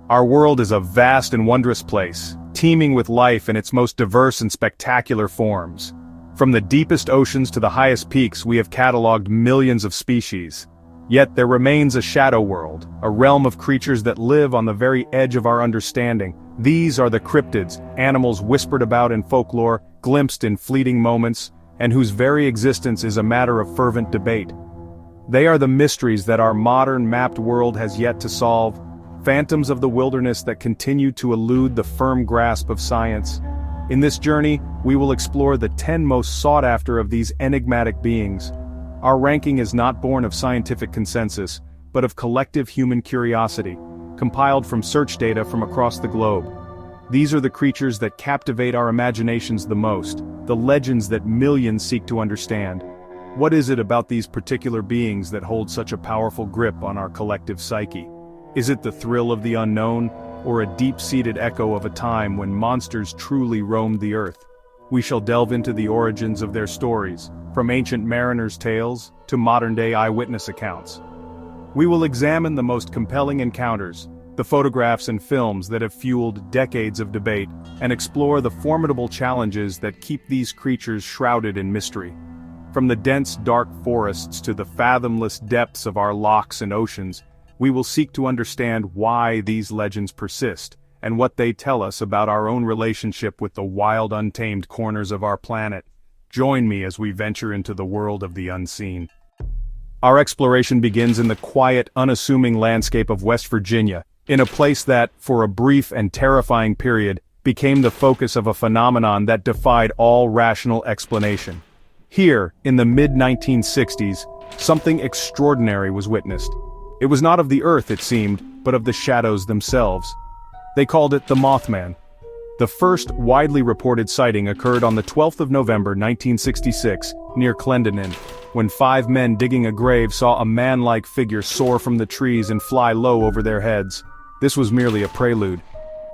Our world is a vast and wondrous place, teeming with life in its most diverse and spectacular forms. From the deepest oceans to the highest peaks, we have cataloged millions of species. Yet there remains a shadow world, a realm of creatures that live on the very edge of our understanding. These are the cryptids, animals whispered about in folklore, glimpsed in fleeting moments, and whose very existence is a matter of fervent debate. They are the mysteries that our modern mapped world has yet to solve, phantoms of the wilderness that continue to elude the firm grasp of science. In this journey, we will explore the 10 most sought after of these enigmatic beings. Our ranking is not born of scientific consensus, but of collective human curiosity, compiled from search data from across the globe. These are the creatures that captivate our imaginations the most, the legends that millions seek to understand. What is it about these particular beings that hold such a powerful grip on our collective psyche? Is it the thrill of the unknown, or a deep-seated echo of a time when monsters truly roamed the earth? We shall delve into the origins of their stories, from ancient mariners' tales to modern-day eyewitness accounts. We will examine the most compelling encounters, the photographs and films that have fueled decades of debate, and explore the formidable challenges that keep these creatures shrouded in mystery. From the dense, dark forests to the fathomless depths of our lochs and oceans, we will seek to understand why these legends persist, and what they tell us about our own relationship with the wild, untamed corners of our planet. Join me as we venture into the world of the unseen. Our exploration begins in the quiet, unassuming landscape of West Virginia, in a place that, for a brief and terrifying period, became the focus of a phenomenon that defied all rational explanation. Here, in the mid-1960s, something extraordinary was witnessed. It was not of the earth, it seemed, but of the shadows themselves. They called it the Mothman. The first widely reported sighting occurred on the 12th of November 1966, near Clendenin, when 5 men digging a grave saw a man-like figure soar from the trees and fly low over their heads. This was merely a prelude.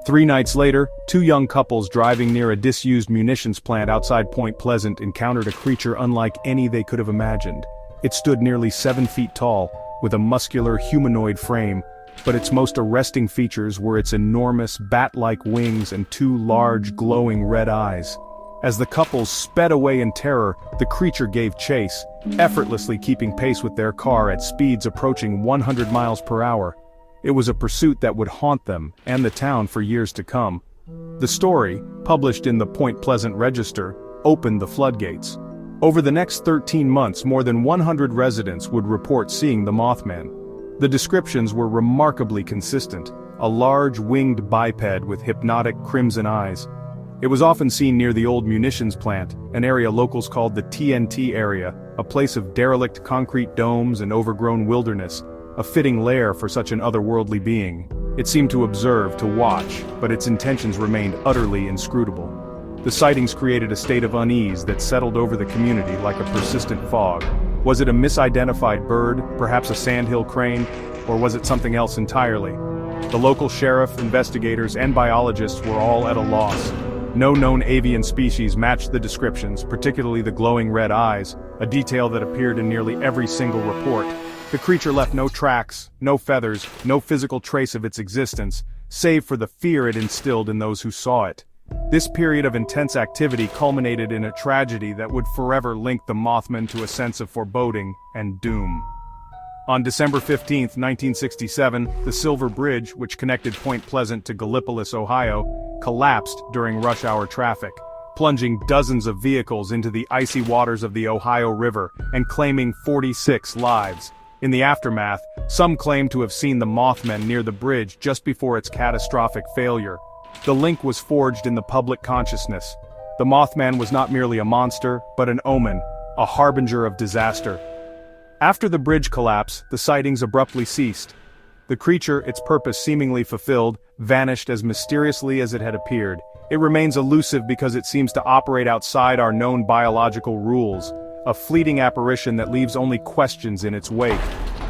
3 nights later, 2 young couples driving near a disused munitions plant outside Point Pleasant encountered a creature unlike any they could have imagined. It stood nearly 7 feet tall, with a muscular humanoid frame, but its most arresting features were its enormous bat-like wings and 2 large glowing red eyes. As the couples sped away in terror, the creature gave chase, effortlessly keeping pace with their car at speeds approaching 100 miles per hour. It was a pursuit that would haunt them and the town for years to come. The story, published in the Point Pleasant Register, opened the floodgates. Over the next 13 months, more than 100 residents would report seeing the Mothman. The descriptions were remarkably consistent: a large winged biped with hypnotic crimson eyes. It was often seen near the old munitions plant, an area locals called the TNT area, a place of derelict concrete domes and overgrown wilderness, a fitting lair for such an otherworldly being. It seemed to observe, to watch, but its intentions remained utterly inscrutable. The sightings created a state of unease that settled over the community like a persistent fog. Was it a misidentified bird, perhaps a sandhill crane, or was it something else entirely? The local sheriff, investigators, and biologists were all at a loss. No known avian species matched the descriptions, particularly the glowing red eyes, a detail that appeared in nearly every single report. The creature left no tracks, no feathers, no physical trace of its existence, save for the fear it instilled in those who saw it. This period of intense activity culminated in a tragedy that would forever link the Mothman to a sense of foreboding and doom. On December 15, 1967, the Silver Bridge, which connected Point Pleasant to Gallipolis, Ohio, collapsed during rush hour traffic, plunging dozens of vehicles into the icy waters of the Ohio River and claiming 46 lives. In the aftermath, some claim to have seen the Mothman near the bridge just before its catastrophic failure. The link was forged in the public consciousness. The Mothman was not merely a monster, but an omen, a harbinger of disaster. After the bridge collapse, the sightings abruptly ceased. The creature, its purpose seemingly fulfilled, vanished as mysteriously as it had appeared. It remains elusive because it seems to operate outside our known biological rules, a fleeting apparition that leaves only questions in its wake.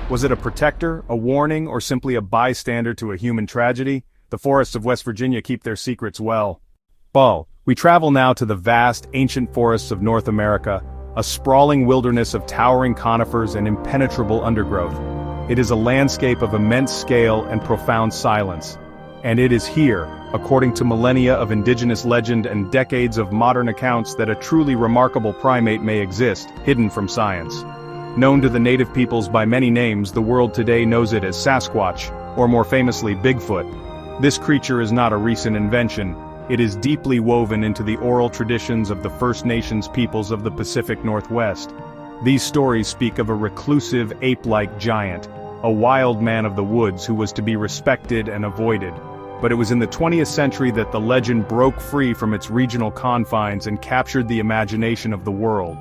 Was it a protector, a warning, or simply a bystander to a human tragedy? The forests of West Virginia keep their secrets well. We travel now to the vast, ancient forests of North America, a sprawling wilderness of towering conifers and impenetrable undergrowth. It is a landscape of immense scale and profound silence. And it is here, according to millennia of indigenous legend and decades of modern accounts, that a truly remarkable primate may exist, hidden from science. Known to the native peoples by many names, the world today knows it as Sasquatch, or more famously Bigfoot. This creature is not a recent invention. It is deeply woven into the oral traditions of the First Nations peoples of the Pacific Northwest. These stories speak of a reclusive, ape-like giant, a wild man of the woods who was to be respected and avoided. But it was in the 20th century that the legend broke free from its regional confines and captured the imagination of the world.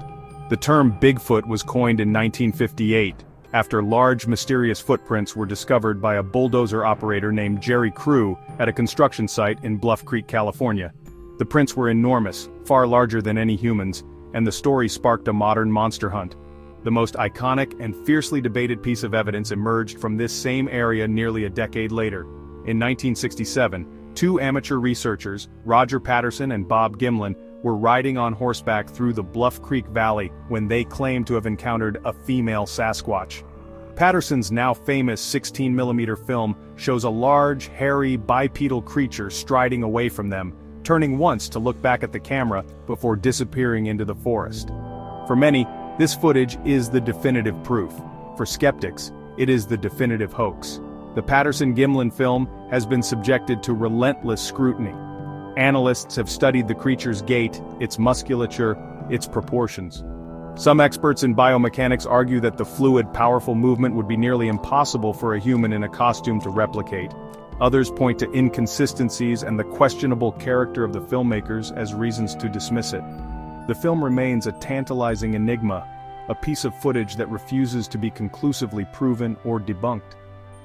The term Bigfoot was coined in 1958, after large mysterious footprints were discovered by a bulldozer operator named Jerry Crew at a construction site in Bluff Creek, California. The prints were enormous, far larger than any humans, and the story sparked a modern monster hunt. The most iconic and fiercely debated piece of evidence emerged from this same area nearly a decade later. In 1967, two amateur researchers, Roger Patterson and Bob Gimlin, were riding on horseback through the Bluff Creek Valley when they claimed to have encountered a female Sasquatch. Patterson's now famous 16mm film shows a large, hairy, bipedal creature striding away from them, turning once to look back at the camera before disappearing into the forest. For many, this footage is the definitive proof. For skeptics, it is the definitive hoax. The Patterson-Gimlin film has been subjected to relentless scrutiny. Analysts have studied the creature's gait, its musculature, its proportions. Some experts in biomechanics argue that the fluid, powerful movement would be nearly impossible for a human in a costume to replicate. Others point to inconsistencies and the questionable character of the filmmakers as reasons to dismiss it. The film remains a tantalizing enigma, a piece of footage that refuses to be conclusively proven or debunked.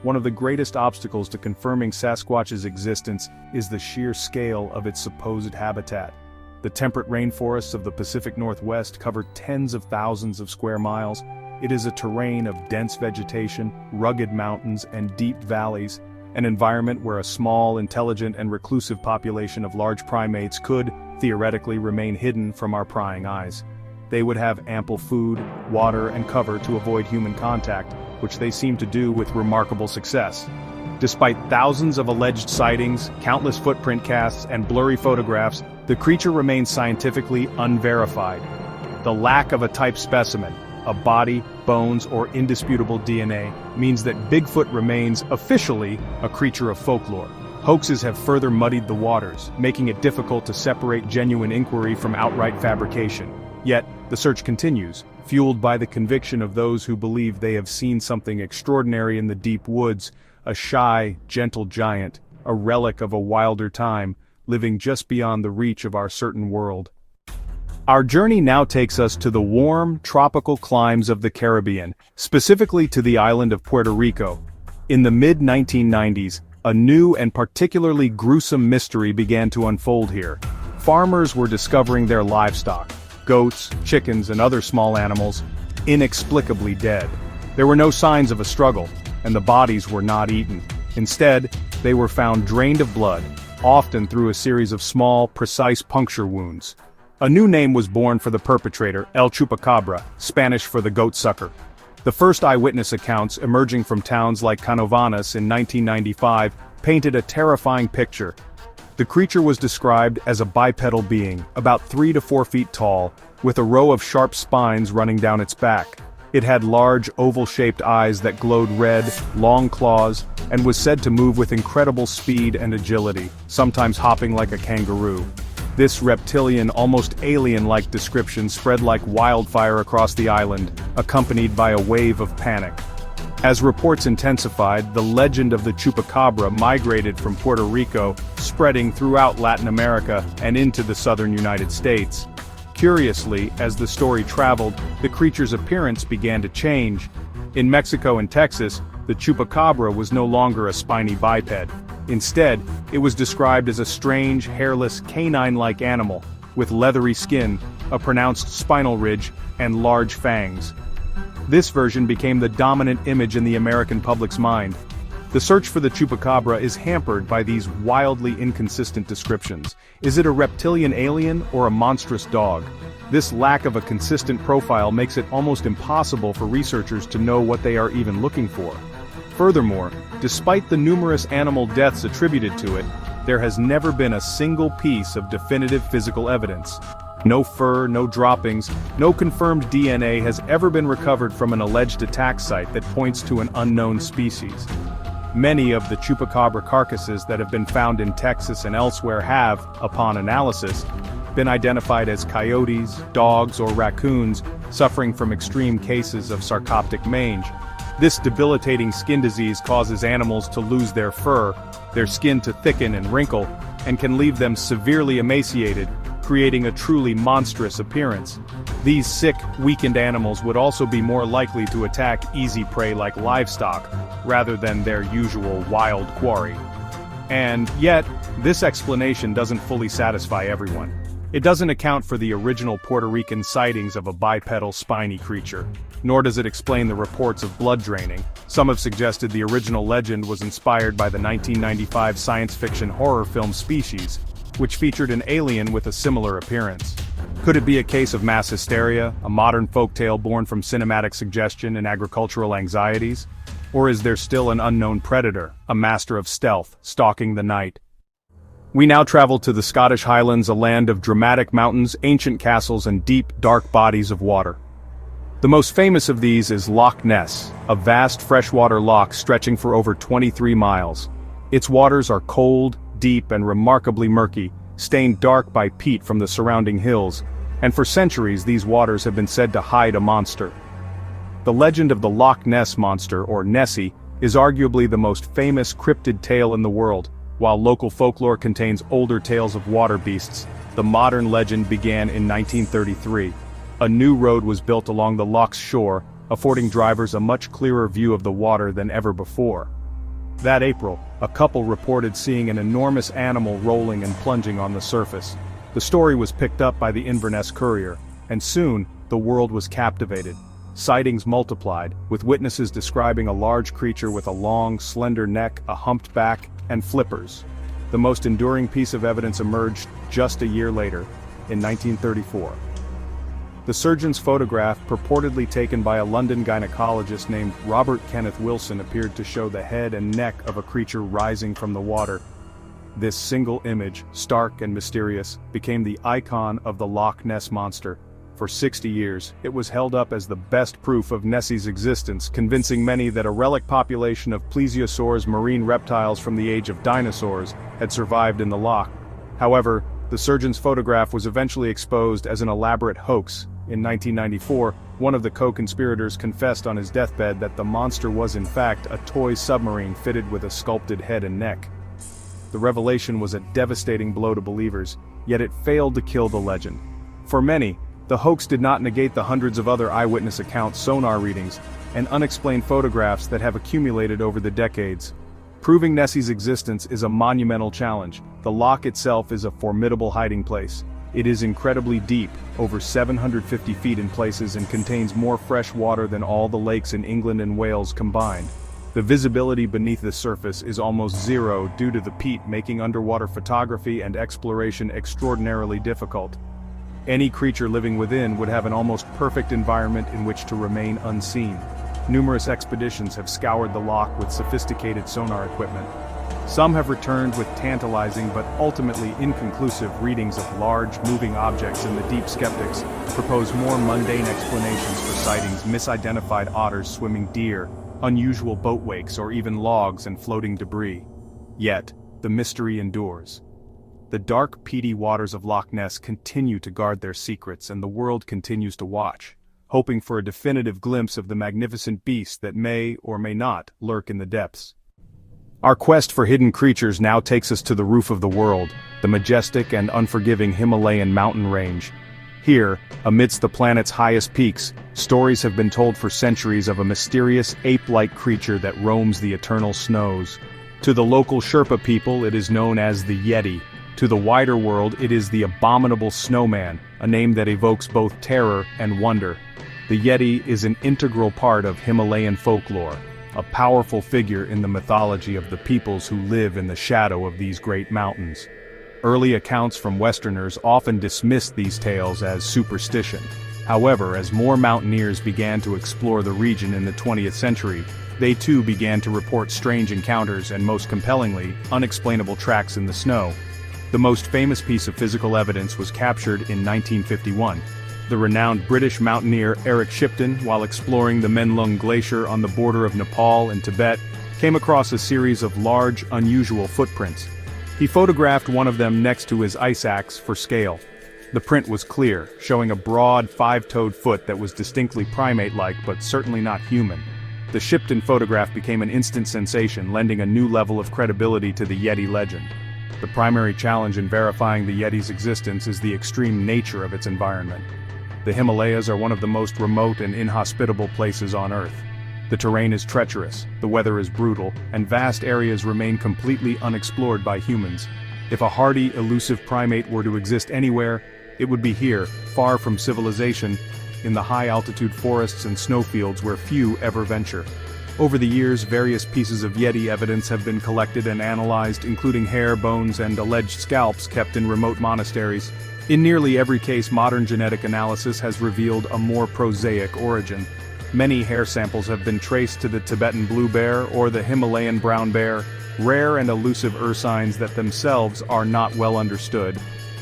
One of the greatest obstacles to confirming Sasquatch's existence is the sheer scale of its supposed habitat. The temperate rainforests of the Pacific Northwest cover tens of thousands of square miles. It is a terrain of dense vegetation, rugged mountains, and deep valleys, an environment where a small, intelligent, and reclusive population of large primates could, theoretically, remain hidden from our prying eyes. They would have ample food, water, and cover to avoid human contact, which they seem to do with remarkable success. Despite thousands of alleged sightings, countless footprint casts, and blurry photographs, the creature remains scientifically unverified. The lack of a type specimen, a body, bones, or indisputable DNA, means that Bigfoot remains, officially, a creature of folklore. Hoaxes have further muddied the waters, making it difficult to separate genuine inquiry from outright fabrication. Yet, the search continues, fueled by the conviction of those who believe they have seen something extraordinary in the deep woods, a shy, gentle giant, a relic of a wilder time, living just beyond the reach of our certain world. Our journey now takes us to the warm, tropical climes of the Caribbean, specifically to the island of Puerto Rico. In the mid-1990s, a new and particularly gruesome mystery began to unfold here. Farmers were discovering their livestock, goats, chickens, and other small animals, inexplicably dead. There were no signs of a struggle, and the bodies were not eaten. Instead, they were found drained of blood, often through a series of small, precise puncture wounds. A new name was born for the perpetrator, El Chupacabra, Spanish for the goat sucker. The first eyewitness accounts, emerging from towns like Canovanas in 1995, painted a terrifying picture. The creature was described as a bipedal being, about 3 to 4 feet tall, with a row of sharp spines running down its back. It had large, oval-shaped eyes that glowed red, long claws, and was said to move with incredible speed and agility, sometimes hopping like a kangaroo. This reptilian, almost alien-like description spread like wildfire across the island, accompanied by a wave of panic. As reports intensified, the legend of the Chupacabra migrated from Puerto Rico, spreading throughout Latin America and into the southern United States. Curiously, as the story traveled, the creature's appearance began to change. In Mexico and Texas, the Chupacabra was no longer a spiny biped. Instead, it was described as a strange, hairless, canine-like animal, with leathery skin, a pronounced spinal ridge, and large fangs. This version became the dominant image in the American public's mind. The search for the Chupacabra is hampered by these wildly inconsistent descriptions. Is it a reptilian alien or a monstrous dog? This lack of a consistent profile makes it almost impossible for researchers to know what they are even looking for. Furthermore, despite the numerous animal deaths attributed to it, there has never been a single piece of definitive physical evidence. No fur, no droppings, no confirmed DNA has ever been recovered from an alleged attack site that points to an unknown species. Many of the Chupacabra carcasses that have been found in Texas and elsewhere have, upon analysis, been identified as coyotes, dogs, or raccoons suffering from extreme cases of sarcoptic mange. This debilitating skin disease causes animals to lose their fur, their skin to thicken and wrinkle, and can leave them severely emaciated, creating a truly monstrous appearance. These sick, weakened animals would also be more likely to attack easy prey like livestock, rather than their usual wild quarry. And yet, this explanation doesn't fully satisfy everyone. It doesn't account for the original Puerto Rican sightings of a bipedal spiny creature, nor does it explain the reports of blood draining. Some have suggested the original legend was inspired by the 1995 science fiction horror film Species, which featured an alien with a similar appearance. Could it be a case of mass hysteria, a modern folktale born from cinematic suggestion and agricultural anxieties? Or is there still an unknown predator, a master of stealth, stalking the night? We now travel to the Scottish Highlands, a land of dramatic mountains, ancient castles, and deep, dark bodies of water. The most famous of these is Loch Ness, a vast freshwater loch stretching for over 23 miles. Its waters are cold, deep, and remarkably murky, stained dark by peat from the surrounding hills, and for centuries these waters have been said to hide a monster. The legend of the Loch Ness Monster, or Nessie, is arguably the most famous cryptid tale in the world. While local folklore contains older tales of water beasts, the modern legend began in 1933. A new road was built along the loch's shore, affording drivers a much clearer view of the water than ever before. That April, a couple reported seeing an enormous animal rolling and plunging on the surface. The story was picked up by the Inverness Courier, and soon, the world was captivated. Sightings multiplied, with witnesses describing a large creature with a long, slender neck, a humped back, and flippers. The most enduring piece of evidence emerged just a year later, in 1934. The surgeon's photograph, purportedly taken by a London gynecologist named Robert Kenneth Wilson, appeared to show the head and neck of a creature rising from the water. This single image, stark and mysterious, became the icon of the Loch Ness Monster. For 60 years, it was held up as the best proof of Nessie's existence, convincing many that a relic population of plesiosaurs, marine reptiles from the age of dinosaurs, had survived in the loch. However, the surgeon's photograph was eventually exposed as an elaborate hoax. In 1994, one of the co-conspirators confessed on his deathbed that the monster was in fact a toy submarine fitted with a sculpted head and neck. The revelation was a devastating blow to believers, yet it failed to kill the legend. For many, the hoax did not negate the hundreds of other eyewitness accounts, sonar readings, and unexplained photographs that have accumulated over the decades. Proving Nessie's existence is a monumental challenge. The loch itself is a formidable hiding place. It is incredibly deep, over 750 feet in places, and contains more fresh water than all the lakes in England and Wales combined. The visibility beneath the surface is almost zero due to the peat, making underwater photography and exploration extraordinarily difficult. Any creature living within would have an almost perfect environment in which to remain unseen. Numerous expeditions have scoured the loch with sophisticated sonar equipment. Some have returned with tantalizing but ultimately inconclusive readings of large, moving objects, and the deep skeptics propose more mundane explanations for sightings: misidentified otters swimming, deer, unusual boat wakes, or even logs and floating debris. Yet, the mystery endures. The dark, peaty waters of Loch Ness continue to guard their secrets, and the world continues to watch, hoping for a definitive glimpse of the magnificent beast that may or may not lurk in the depths. Our quest for hidden creatures now takes us to the roof of the world, the majestic and unforgiving Himalayan mountain range. Here, amidst the planet's highest peaks, stories have been told for centuries of a mysterious ape-like creature that roams the eternal snows. To the local Sherpa people, it is known as the Yeti. To the wider world, it is the abominable snowman, a name that evokes both terror and wonder. The Yeti is an integral part of Himalayan folklore, a powerful figure in the mythology of the peoples who live in the shadow of these great mountains. Early accounts from Westerners often dismissed these tales as superstition. However, as more mountaineers began to explore the region in the 20th century, they too began to report strange encounters and, most compellingly, unexplainable tracks in the snow. The most famous piece of physical evidence was captured in 1951. The renowned British mountaineer Eric Shipton, while exploring the Menlung Glacier on the border of Nepal and Tibet, came across a series of large, unusual footprints. He photographed one of them next to his ice axe for scale. The print was clear, showing a broad, five-toed foot that was distinctly primate-like but certainly not human. The Shipton photograph became an instant sensation, lending a new level of credibility to the Yeti legend. The primary challenge in verifying the Yeti's existence is the extreme nature of its environment. The Himalayas are one of the most remote and inhospitable places on Earth. The terrain is treacherous, the weather is brutal, and vast areas remain completely unexplored by humans. If a hardy, elusive primate were to exist anywhere, it would be here, far from civilization, in the high-altitude forests and snowfields where few ever venture. Over the years, various pieces of Yeti evidence have been collected and analyzed, including hair, bones, and alleged scalps kept in remote monasteries. In nearly every case, modern genetic analysis has revealed a more prosaic origin. Many hair samples have been traced to the Tibetan blue bear or the Himalayan brown bear, rare and elusive ursines that themselves are not well understood.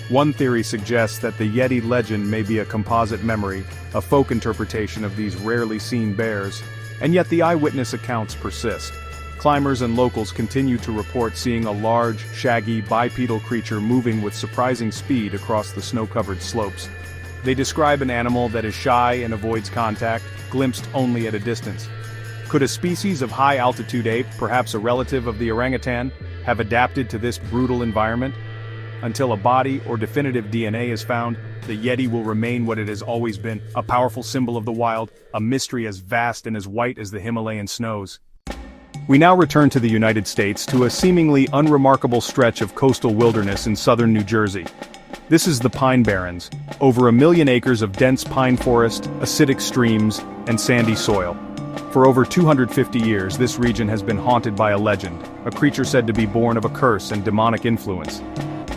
One theory suggests that the Yeti legend may be a composite memory, a folk interpretation of these rarely seen bears, and yet the eyewitness accounts persist. Climbers and locals continue to report seeing a large, shaggy, bipedal creature moving with surprising speed across the snow-covered slopes. They describe an animal that is shy and avoids contact, glimpsed only at a distance. Could a species of high-altitude ape, perhaps a relative of the orangutan, have adapted to this brutal environment? Until a body or definitive DNA is found, the Yeti will remain what it has always been, a powerful symbol of the wild, a mystery as vast and as white as the Himalayan snows. We now return to the United States, to a seemingly unremarkable stretch of coastal wilderness in southern New Jersey. This is the Pine Barrens, over 1 million acres of dense pine forest, acidic streams, and sandy soil. For over 250 years, this region has been haunted by a legend, a creature said to be born of a curse and demonic influence.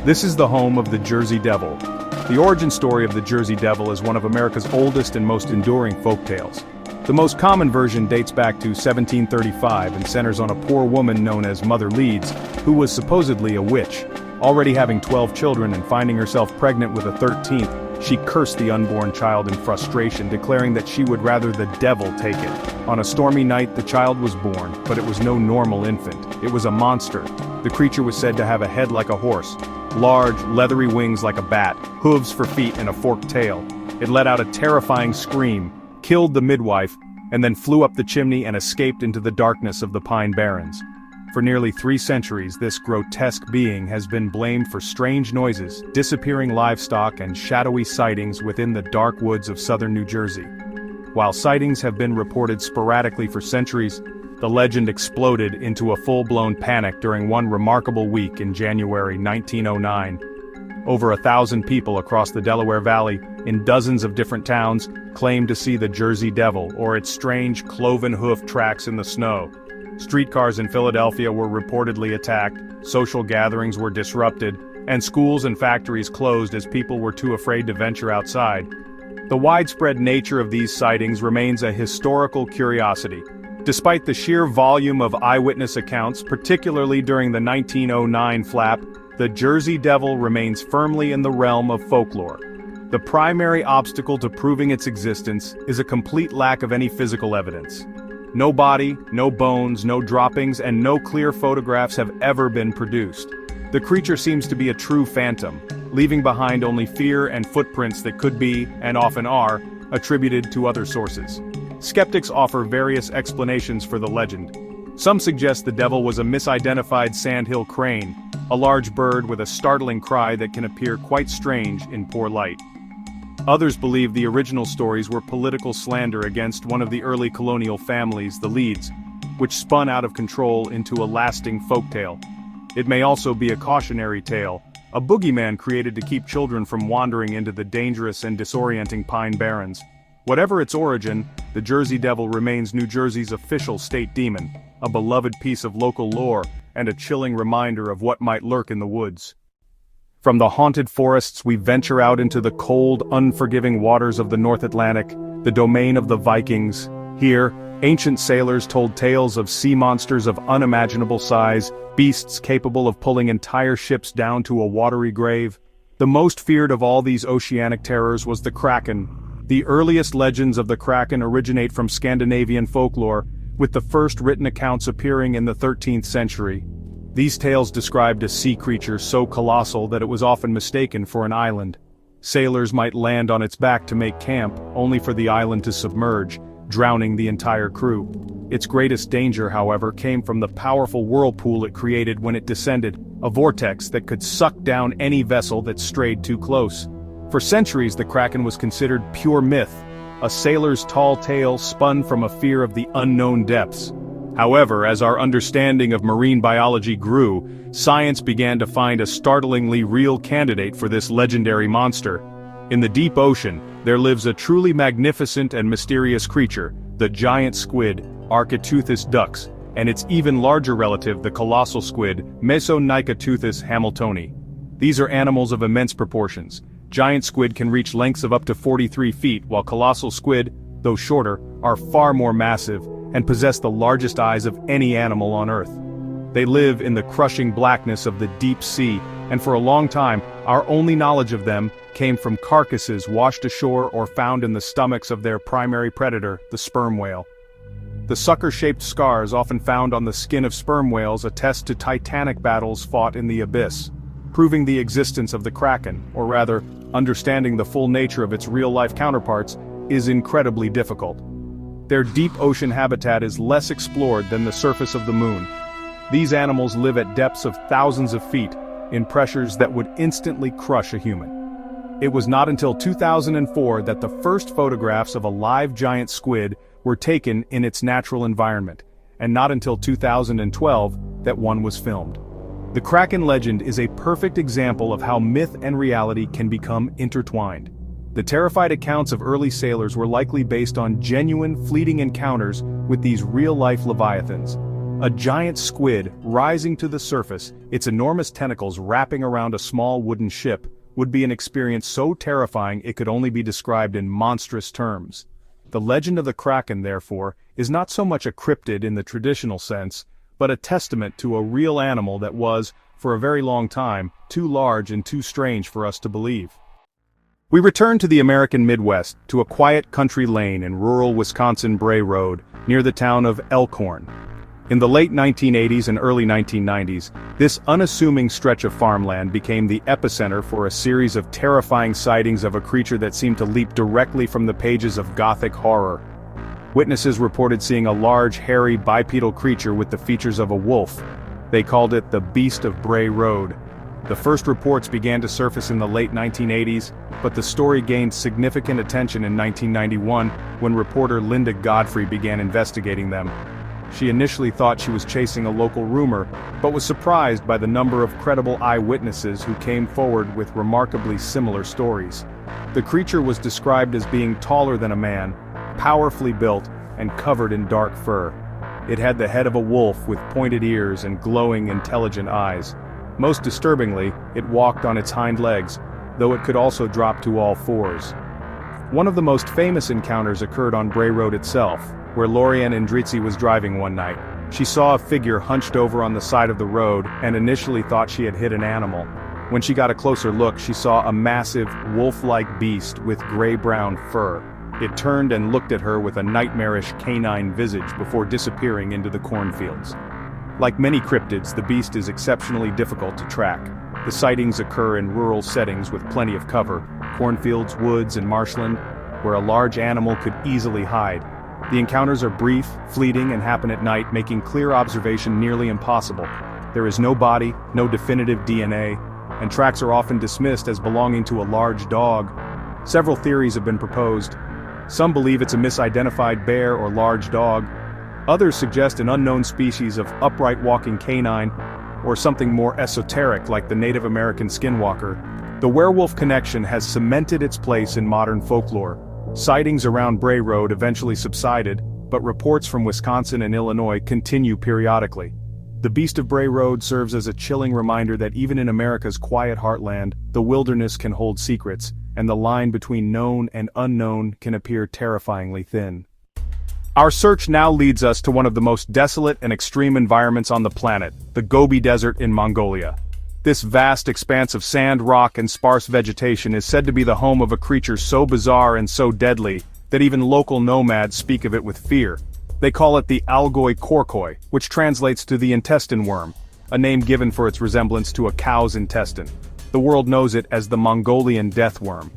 This is the home of the Jersey Devil. The origin story of the Jersey Devil is one of America's oldest and most enduring folktales. The most common version dates back to 1735 and centers on a poor woman known as Mother Leeds, who was supposedly a witch. Already having 12 children and finding herself pregnant with a 13th, she cursed the unborn child in frustration, declaring that she would rather the devil take it. On a stormy night, the child was born, but it was no normal infant. It was a monster. The creature was said to have a head like a horse, large, leathery wings like a bat, hooves for feet, and a forked tail. It let out a terrifying scream, killed the midwife, and then flew up the chimney and escaped into the darkness of the Pine Barrens. For nearly 3 centuries, this grotesque being has been blamed for strange noises, disappearing livestock, and shadowy sightings within the dark woods of southern New Jersey. While sightings have been reported sporadically for centuries, the legend exploded into a full-blown panic during one remarkable week in January 1909. Over 1,000 people across the Delaware Valley, in dozens of different towns, claimed to see the Jersey Devil or its strange cloven hoof tracks in the snow. Streetcars in Philadelphia were reportedly attacked, social gatherings were disrupted, and schools and factories closed as people were too afraid to venture outside. The widespread nature of these sightings remains a historical curiosity. Despite the sheer volume of eyewitness accounts, particularly during the 1909 flap, the Jersey Devil remains firmly in the realm of folklore. The primary obstacle to proving its existence is a complete lack of any physical evidence. No body, no bones, no droppings, and no clear photographs have ever been produced. The creature seems to be a true phantom, leaving behind only fear and footprints that could be, and often are, attributed to other sources. Skeptics offer various explanations for the legend. Some suggest the devil was a misidentified sandhill crane, a large bird with a startling cry that can appear quite strange in poor light. Others believe the original stories were political slander against one of the early colonial families, the Leeds, which spun out of control into a lasting folktale. It may also be a cautionary tale, a boogeyman created to keep children from wandering into the dangerous and disorienting Pine Barrens. Whatever its origin, the Jersey Devil remains New Jersey's official state demon, a beloved piece of local lore, and a chilling reminder of what might lurk in the woods. From the haunted forests we venture out into the cold, unforgiving waters of the North Atlantic, the domain of the Vikings. Here, ancient sailors told tales of sea monsters of unimaginable size, beasts capable of pulling entire ships down to a watery grave. The most feared of all these oceanic terrors was the Kraken. The earliest legends of the Kraken originate from Scandinavian folklore, with the first written accounts appearing in the 13th century. These tales described a sea creature so colossal that it was often mistaken for an island. Sailors might land on its back to make camp, only for the island to submerge, drowning the entire crew. Its greatest danger, however, came from the powerful whirlpool it created when it descended, a vortex that could suck down any vessel that strayed too close. For centuries the Kraken was considered pure myth, a sailor's tall tale spun from a fear of the unknown depths. However, as our understanding of marine biology grew, science began to find a startlingly real candidate for this legendary monster. In the deep ocean, there lives a truly magnificent and mysterious creature, the giant squid, Architeuthis dux, and its even larger relative, the colossal squid, Mesonicoteuthis hamiltoni. These are animals of immense proportions. Giant squid can reach lengths of up to 43 feet, while colossal squid, though shorter, are far more massive, and possess the largest eyes of any animal on Earth. They live in the crushing blackness of the deep sea, and for a long time, our only knowledge of them came from carcasses washed ashore or found in the stomachs of their primary predator, the sperm whale. The sucker-shaped scars often found on the skin of sperm whales attest to titanic battles fought in the abyss. Proving the existence of the Kraken, or rather, understanding the full nature of its real-life counterparts, is incredibly difficult. Their deep ocean habitat is less explored than the surface of the moon. These animals live at depths of thousands of feet, in pressures that would instantly crush a human. It was not until 2004 that the first photographs of a live giant squid were taken in its natural environment, and not until 2012 that one was filmed. The Kraken legend is a perfect example of how myth and reality can become intertwined. The terrified accounts of early sailors were likely based on genuine, fleeting encounters with these real-life leviathans. A giant squid rising to the surface, its enormous tentacles wrapping around a small wooden ship, would be an experience so terrifying it could only be described in monstrous terms. The legend of the Kraken, therefore, is not so much a cryptid in the traditional sense, but a testament to a real animal that was, for a very long time, too large and too strange for us to believe. We return to the American Midwest, to a quiet country lane in rural Wisconsin Bray Road, near the town of Elkhorn. In the late 1980s and early 1990s, this unassuming stretch of farmland became the epicenter for a series of terrifying sightings of a creature that seemed to leap directly from the pages of Gothic horror. Witnesses reported seeing a large, hairy, bipedal creature with the features of a wolf. They called it the Beast of Bray Road. The first reports began to surface in the late 1980s, but the story gained significant attention in 1991 when reporter Linda Godfrey began investigating them. She initially thought she was chasing a local rumor, but was surprised by the number of credible eyewitnesses who came forward with remarkably similar stories. The creature was described as being taller than a man, powerfully built, and covered in dark fur. It had the head of a wolf with pointed ears and glowing, intelligent eyes. Most disturbingly, it walked on its hind legs, though it could also drop to all fours. One of the most famous encounters occurred on Bray Road itself, where Lorianne Indrizzi was driving one night. She saw a figure hunched over on the side of the road and initially thought she had hit an animal. When she got a closer look, she saw a massive, wolf-like beast with gray-brown fur. It turned and looked at her with a nightmarish canine visage before disappearing into the cornfields. Like many cryptids, the beast is exceptionally difficult to track. The sightings occur in rural settings with plenty of cover, cornfields, woods, and marshland, where a large animal could easily hide. The encounters are brief, fleeting, and happen at night, making clear observation nearly impossible. There is no body, no definitive DNA, and tracks are often dismissed as belonging to a large dog. Several theories have been proposed. Some believe it's a misidentified bear or large dog. Others suggest an unknown species of upright walking canine, or something more esoteric like the Native American skinwalker. The werewolf connection has cemented its place in modern folklore. Sightings around Bray Road eventually subsided, but reports from Wisconsin and Illinois continue periodically. The Beast of Bray Road serves as a chilling reminder that even in America's quiet heartland, the wilderness can hold secrets, and the line between known and unknown can appear terrifyingly thin. Our search now leads us to one of the most desolate and extreme environments on the planet, the Gobi Desert in Mongolia. This vast expanse of sand, rock, and sparse vegetation is said to be the home of a creature so bizarre and so deadly that even local nomads speak of it with fear. They call it the Algoi Korkoi, which translates to the intestine worm, a name given for its resemblance to a cow's intestine. The world knows it as the Mongolian death worm.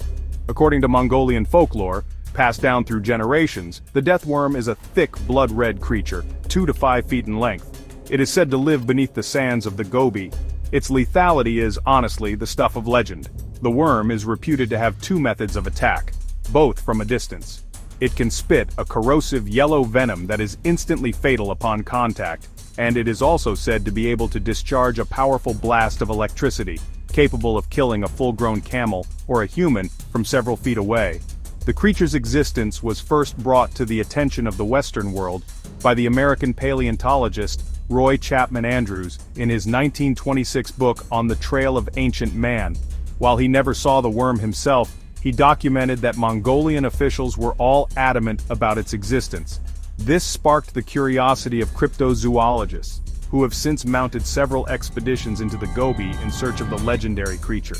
According to Mongolian folklore, passed down through generations, the death worm is a thick, blood-red creature, 2 to 5 feet in length. It is said to live beneath the sands of the Gobi. Its lethality is, honestly, the stuff of legend. The worm is reputed to have 2 methods of attack, both from a distance. It can spit a corrosive yellow venom that is instantly fatal upon contact, and it is also said to be able to discharge a powerful blast of electricity, capable of killing a full-grown camel or a human from several feet away. The creature's existence was first brought to the attention of the Western world by the American paleontologist Roy Chapman Andrews in his 1926 book On the Trail of Ancient Man. While he never saw the worm himself, he documented that Mongolian officials were all adamant about its existence. This sparked the curiosity of cryptozoologists, who have since mounted several expeditions into the Gobi in search of the legendary creature.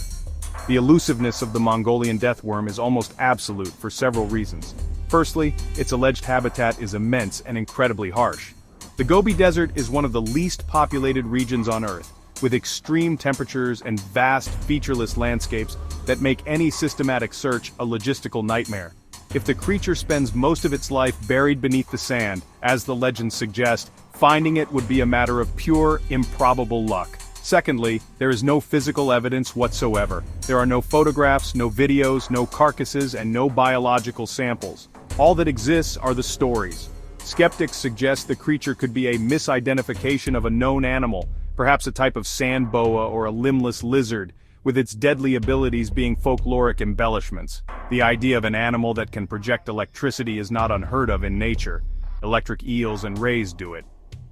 The elusiveness of the Mongolian death worm is almost absolute for several reasons. Firstly, its alleged habitat is immense and incredibly harsh. The Gobi Desert is one of the least populated regions on Earth, with extreme temperatures and vast, featureless landscapes that make any systematic search a logistical nightmare. If the creature spends most of its life buried beneath the sand, as the legends suggest, finding it would be a matter of pure, improbable luck. Secondly, there is no physical evidence whatsoever. There are no photographs, no videos, no carcasses, and no biological samples. All that exists are the stories. Skeptics suggest the creature could be a misidentification of a known animal, perhaps a type of sand boa or a limbless lizard, with its deadly abilities being folkloric embellishments. The idea of an animal that can project electricity is not unheard of in nature. Electric eels and rays do it.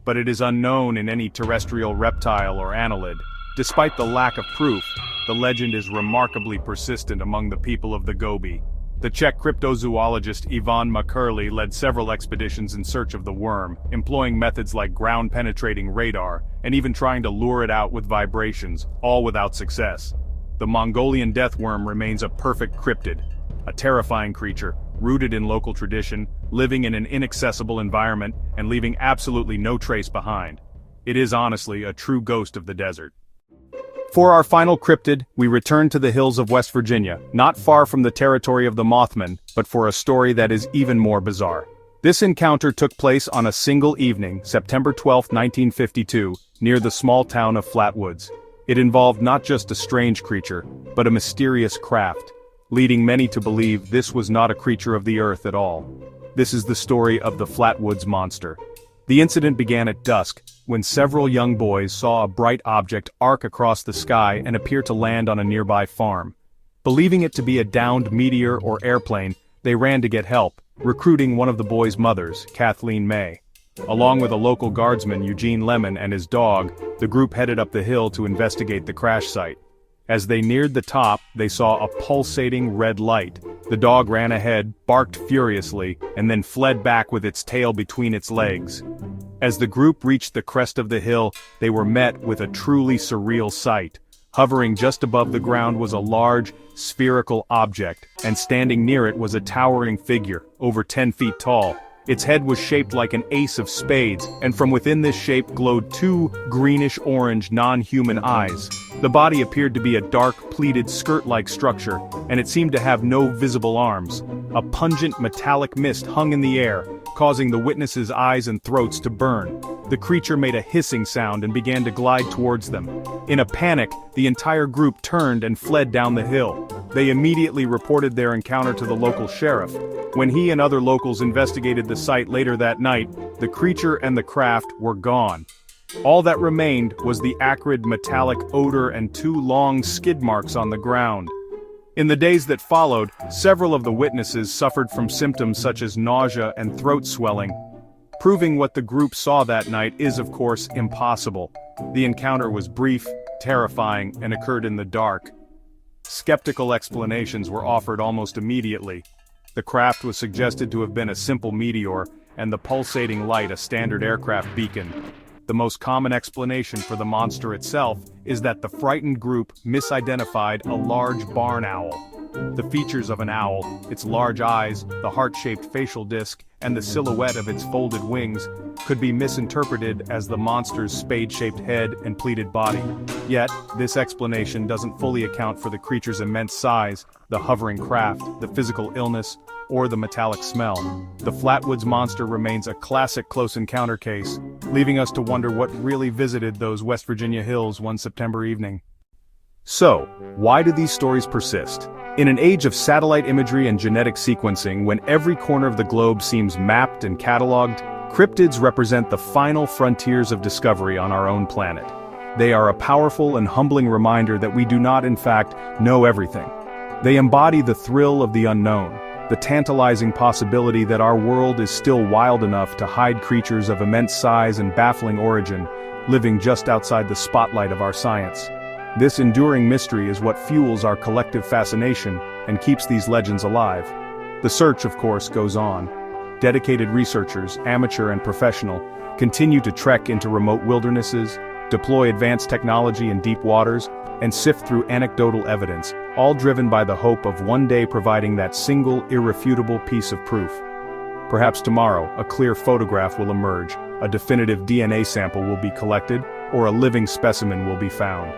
But it is unknown in any terrestrial reptile or annelid. Despite the lack of proof, the legend is remarkably persistent among the people of the Gobi. The Czech cryptozoologist Ivan Makurli led several expeditions in search of the worm, employing methods like ground-penetrating radar, and even trying to lure it out with vibrations, all without success. The Mongolian death worm remains a perfect cryptid, a terrifying creature, rooted in local tradition, living in an inaccessible environment, and leaving absolutely no trace behind. It is honestly a true ghost of the desert. For our final cryptid, we return to the hills of West Virginia, not far from the territory of the Mothman, but for a story that is even more bizarre. This encounter took place on a single evening, September 12, 1952, near the small town of Flatwoods. It involved not just a strange creature, but a mysterious craft, leading many to believe this was not a creature of the earth at all. This is the story of the Flatwoods Monster. The incident began at dusk, when several young boys saw a bright object arc across the sky and appear to land on a nearby farm. Believing it to be a downed meteor or airplane, they ran to get help, recruiting one of the boys' mothers, Kathleen May. Along with a local guardsman, Eugene Lemon, and his dog, the group headed up the hill to investigate the crash site. As they neared the top, they saw a pulsating red light. The dog ran ahead, barked furiously, and then fled back with its tail between its legs. As the group reached the crest of the hill, they were met with a truly surreal sight. Hovering just above the ground was a large, spherical object, and standing near it was a towering figure, over 10 feet tall. Its head was shaped like an ace of spades, and from within this shape glowed 2 greenish-orange non-human eyes. The body appeared to be a dark, pleated skirt-like structure, and it seemed to have no visible arms. A pungent metallic mist hung in the air, causing the witnesses' eyes and throats to burn. The creature made a hissing sound and began to glide towards them. In a panic, the entire group turned and fled down the hill. They immediately reported their encounter to the local sheriff. When he and other locals investigated the site later that night, the creature and the craft were gone. All that remained was the acrid metallic odor and 2 long skid marks on the ground. In the days that followed, several of the witnesses suffered from symptoms such as nausea and throat swelling. Proving what the group saw that night is of course impossible. The encounter was brief, terrifying, and occurred in the dark. Skeptical explanations were offered almost immediately. The craft was suggested to have been a simple meteor, and the pulsating light a standard aircraft beacon. The most common explanation for the monster itself is that the frightened group misidentified a large barn owl. The features of an owl, its large eyes, the heart-shaped facial disc, and the silhouette of its folded wings, could be misinterpreted as the monster's spade-shaped head and pleated body. Yet, this explanation doesn't fully account for the creature's immense size, the hovering craft, the physical illness, or the metallic smell. The Flatwoods monster remains a classic close encounter case, leaving us to wonder what really visited those West Virginia hills one September evening. So, why do these stories persist? In an age of satellite imagery and genetic sequencing, when every corner of the globe seems mapped and cataloged, cryptids represent the final frontiers of discovery on our own planet. They are a powerful and humbling reminder that we do not, in fact, know everything. They embody the thrill of the unknown, the tantalizing possibility that our world is still wild enough to hide creatures of immense size and baffling origin, living just outside the spotlight of our science. This enduring mystery is what fuels our collective fascination and keeps these legends alive. The search, of course, goes on. Dedicated researchers, amateur and professional, continue to trek into remote wildernesses, deploy advanced technology in deep waters, and sift through anecdotal evidence, all driven by the hope of one day providing that single, irrefutable piece of proof. Perhaps tomorrow, a clear photograph will emerge, a definitive DNA sample will be collected, or a living specimen will be found.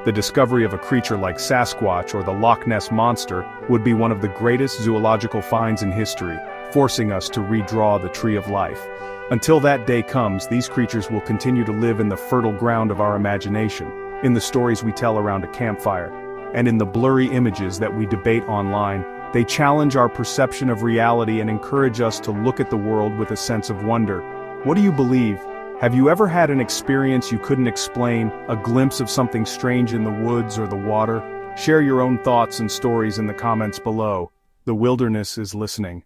The discovery of a creature like Sasquatch or the Loch Ness Monster would be one of the greatest zoological finds in history, forcing us to redraw the tree of life. Until that day comes, these creatures will continue to live in the fertile ground of our imagination, in the stories we tell around a campfire, and in the blurry images that we debate online. They challenge our perception of reality and encourage us to look at the world with a sense of wonder. What do you believe? Have you ever had an experience you couldn't explain, a glimpse of something strange in the woods or the water? Share your own thoughts and stories in the comments below. The wilderness is listening.